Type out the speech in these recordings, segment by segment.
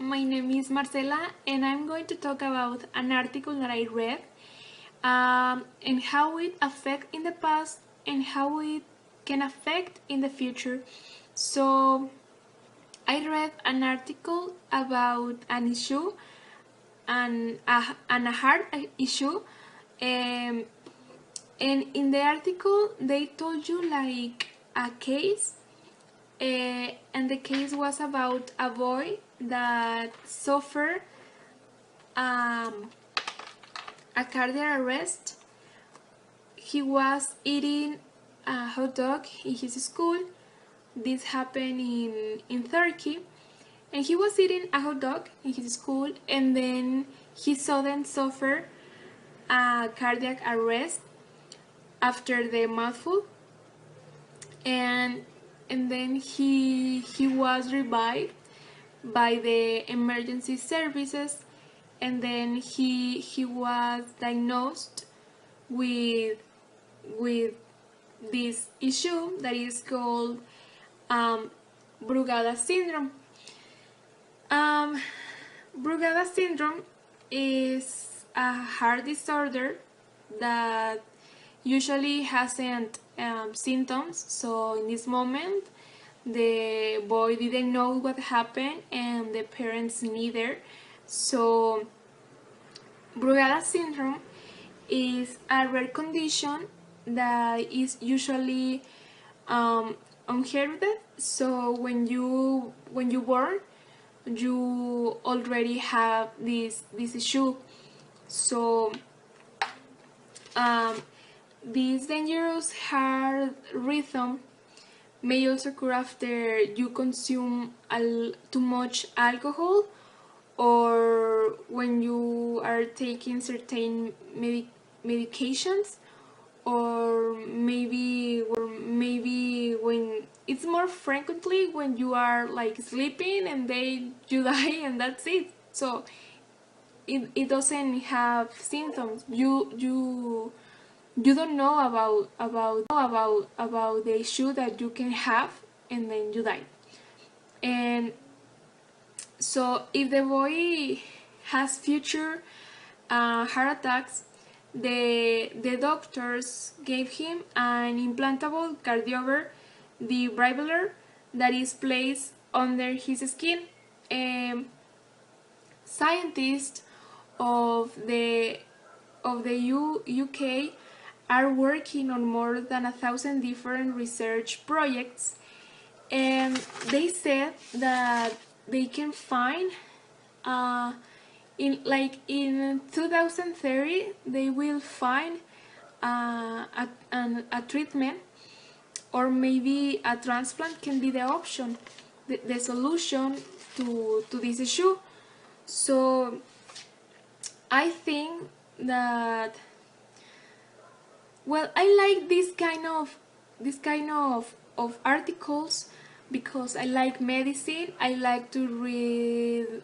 my name is Marcela and I'm going to talk about an article that I read and how it affected in the past and how it can affect in the future. So I read an article about an issue and a hard issue, and in the article they told you like a case, and the case was about a boy that suffered a cardiac arrest. He was eating a hot dog in his school. This happened in Turkey, and he was eating a hot dog in his school, and then he suddenly suffered a cardiac arrest after the mouthful, and then he was revived by the emergency services, and then he was diagnosed with this issue that is called Brugada syndrome. Brugada syndrome is a heart disorder that usually hasn't symptoms, so in this moment the boy didn't know what happened and the parents neither. So Brugada syndrome is a rare condition that is usually inherited. So when you born, you already have this issue. So this dangerous heart rhythm may also occur after you consume too much alcohol, or when you are taking certain medications, or maybe when it's more frequently when you are like sleeping and then you die and that's it. So it doesn't have symptoms. You don't know about the issue that you can have, and then you die. And so if the boy has future heart attacks, the doctors gave him an implantable cardiover defibrillator that is placed under his skin. Scientists of the UK are working on more than 1,000 different research projects, and they said that they can find in 2030 they will find a treatment, or maybe a transplant can be the option, the solution to this issue. So I think that, well, I like this kind of articles because I like medicine. I like to read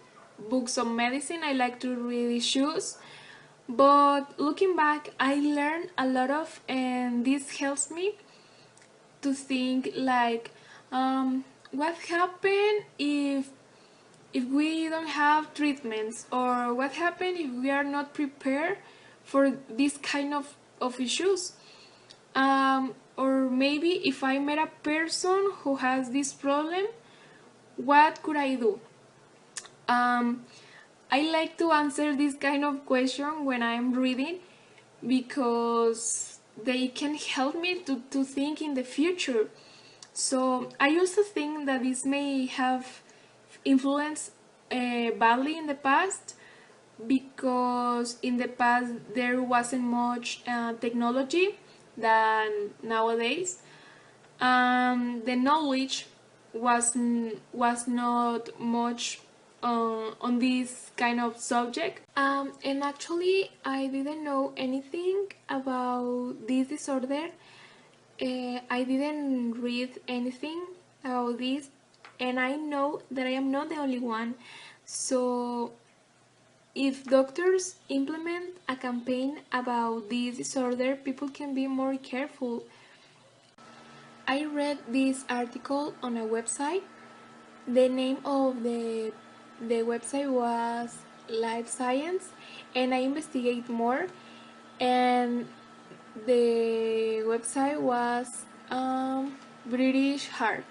books on medicine. I like to read issues. But looking back, I learned a lot of, and this helps me to think like, what happened if we don't have treatments, or what happened if we are not prepared for this kind of issues, or maybe if I met a person who has this problem, what could I do? I like to answer this kind of question when I'm reading, because they can help me to think in the future. So I also think that this may have influenced badly in the past, because in the past there wasn't much technology than nowadays. The knowledge was not much on this kind of subject, and actually I didn't know anything about this disorder. I didn't read anything about this, and I know that I am not the only one. So if doctors implement a campaign about this disorder, people can be more careful. I read this article on a website. The name of the the website was Life Science, and I investigate more, and the website was British Heart.